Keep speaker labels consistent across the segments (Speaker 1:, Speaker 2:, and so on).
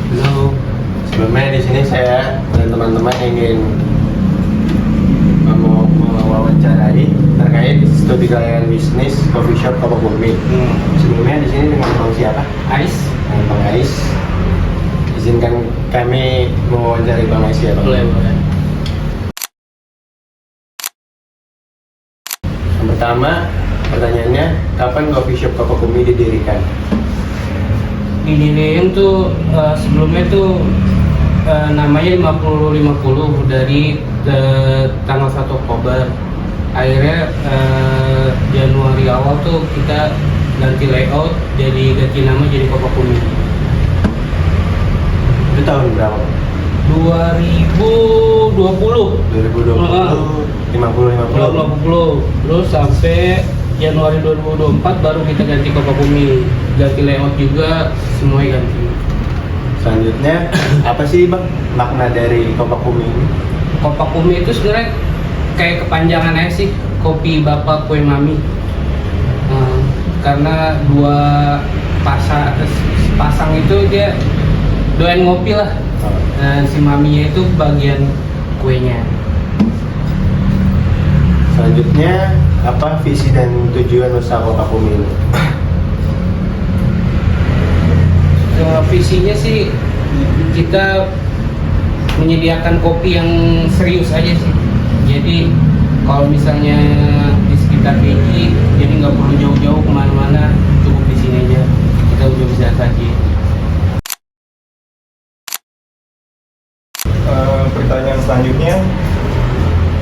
Speaker 1: Halo. Sebelumnya di sini saya dan teman-teman ingin mewawancarai terkait studi kalian bisnis coffee shop Kopo Bumi. Sebelumnya di sini dengan Bang siapa?
Speaker 2: Ais.
Speaker 1: Dengan Bang Ais. Izinkan kami mewawancarai Bang Ais ya, Bang.
Speaker 2: Boleh.
Speaker 1: Yang pertama, pertanyaannya, kapan coffee shop Kopo Bumi didirikan?
Speaker 2: Didirikan tuh sebelumnya tuh namanya 50-50 dari tanggal 1 Oktober. Akhirnya Januari awal tuh kita ganti layout, ganti nama jadi Kopo Bumi.
Speaker 1: Itu tahun berapa?
Speaker 2: 2020.
Speaker 1: 2020, 50-50.
Speaker 2: Terus sampai Januari 2024 baru kita ganti Kopo Bumi. Ganti layout juga, semuanya ganti.
Speaker 1: Selanjutnya, apa sih Bang makna dari Kopo Bumi ini?
Speaker 2: Kopo Bumi itu sebenarnya kayak kepanjangan aja sih, kopi bapak kue mami. Karena dua pasang itu dia doyan ngopi lah. Dan si maminya itu bagian kuenya.
Speaker 1: Selanjutnya, apa visi dan tujuan usaha Kopo Bumi ini?
Speaker 2: Visinya sih kita menyediakan kopi yang serius aja sih. Jadi kalau misalnya di sekitar Beji, jadi nggak perlu jauh-jauh kemana-mana, cukup di sini aja kita udah bisa saji.
Speaker 3: Pertanyaan selanjutnya,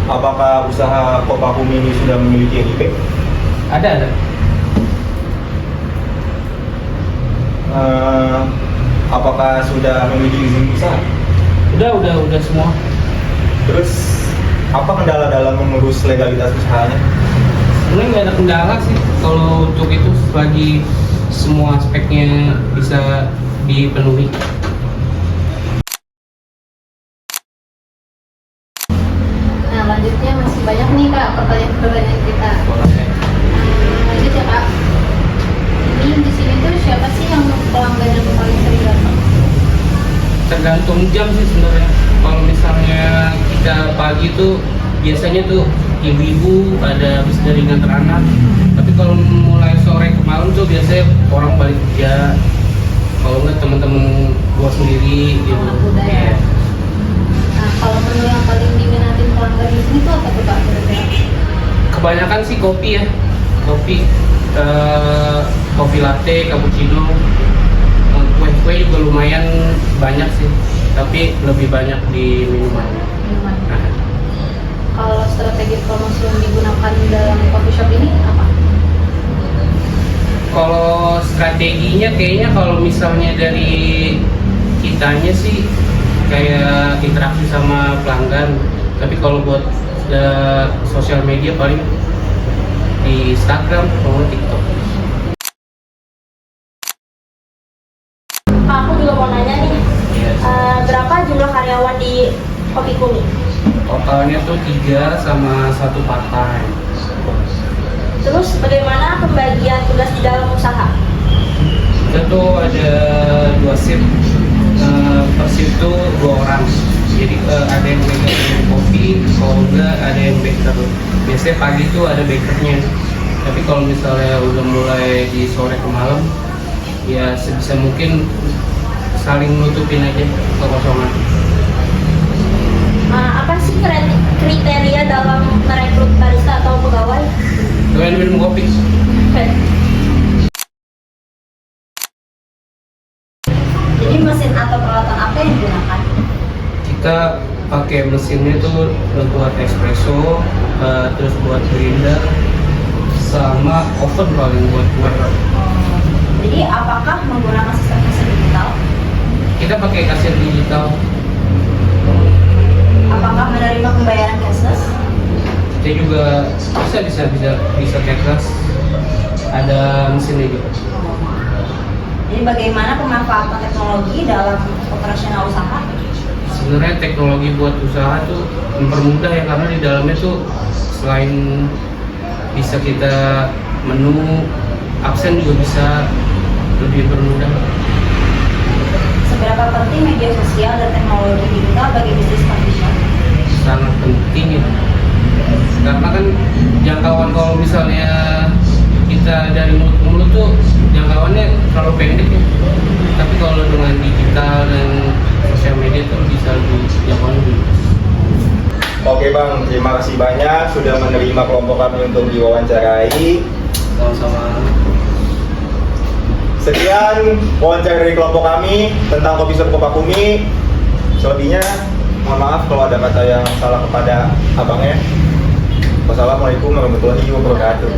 Speaker 3: apakah usaha Kopo Bumi ini sudah memiliki NIP?
Speaker 2: Ada.
Speaker 3: Apakah sudah memiliki izin usaha?
Speaker 2: Udah semua.
Speaker 3: Terus apa kendala dalam mengurus legalitas usahanya?
Speaker 2: Sebenarnya nggak ada kendala sih kalau untuk itu, selagi semua aspeknya bisa dipenuhi.
Speaker 4: Nah, lanjutnya masih banyak nih Kak pertanyaan kita. Lanjut ya Kak. Ini di sini tuh siapa sih yang pelanggan yang paling sering datang?
Speaker 2: Tergantung jam sih sebenarnya. Kalau misalnya kita pagi tuh biasanya tuh ibu-ibu pada habis dari nganter anak. Tapi kalau mulai sore ke malam tuh biasanya orang balik kerja. Kalau nggak teman-teman gua sendiri gitu.
Speaker 4: Anak muda ya.
Speaker 2: Iya.
Speaker 4: Nah, kalau menu yang paling diminatin pelanggan di sini tuh apa tuh Kak kira-kira?
Speaker 2: Kebanyakan sih kopi ya. Kopi latte, cappuccino. Kue juga lumayan banyak sih, tapi lebih banyak di minuman.
Speaker 4: Minuman.
Speaker 2: Nah,
Speaker 4: Kalau strategi promosi yang digunakan dalam coffee shop ini apa?
Speaker 2: kalau strateginya kayaknya kalau misalnya dari kitanya sih kayak interaksi sama pelanggan, tapi kalau buat sosial media paling di Instagram atau TikTok.
Speaker 5: Kak, aku juga mau nanya nih, berapa jumlah karyawan di Kopi Bumi?
Speaker 2: Totalnya tuh 3 sama 1 part-time.
Speaker 5: Terus bagaimana pembagian tugas di dalam usaha?
Speaker 2: Kita tuh ada 2 shift, per shift tuh 2 orang. Jadi ada yang megang kopi, kalau enggak ada yang baker. Biasanya pagi tuh ada bakernya. Tapi kalau misalnya udah mulai di sore ke malam, ya sebisa mungkin saling nutupin aja kekosongan.
Speaker 5: Apa sih kriteria dalam merekrut barista atau pegawai?
Speaker 2: Doyan minum kopi.
Speaker 4: Jadi mesin atau peralatan apa yang digunakan?
Speaker 2: Kita pakai mesinnya tuh buat espresso, terus buat grinder, sama oven paling buat kue.
Speaker 4: Jadi apakah menggunakan sistem mesin digital?
Speaker 2: Kita pakai kasir digital.
Speaker 4: Apakah menerima pembayaran cashless?
Speaker 2: Kita juga bisa cashless. Ada mesinnya juga.
Speaker 4: Jadi bagaimana pemanfaatan teknologi dalam operasional usaha?
Speaker 2: Sebenarnya teknologi buat usaha tuh mempermudah ya, karena di dalamnya tuh selain bisa kita menu absen juga bisa lebih bermudah.
Speaker 4: Seberapa
Speaker 5: seberapa penting media sosial dan teknologi digital bagi bisnis coffee shop?
Speaker 2: Sangat penting ya. Karena kan jangkauan kalau misalnya kita dari mulut ke mulut tuh jangkauannya terlalu pendek ya. Tapi kalau dengan digital dan sosial media tuh bisa dijangkau lebih.
Speaker 3: Oke Bang, terima kasih banyak sudah menerima kelompok kami untuk diwawancarai.
Speaker 2: Sama-sama.
Speaker 3: Sekian wawancara dari kelompok kami tentang Coffee Shop Kopakumi. Selebihnya, mohon maaf kalau ada kata yang salah kepada abangnya. Wassalamualaikum warahmatullahi wabarakatuh.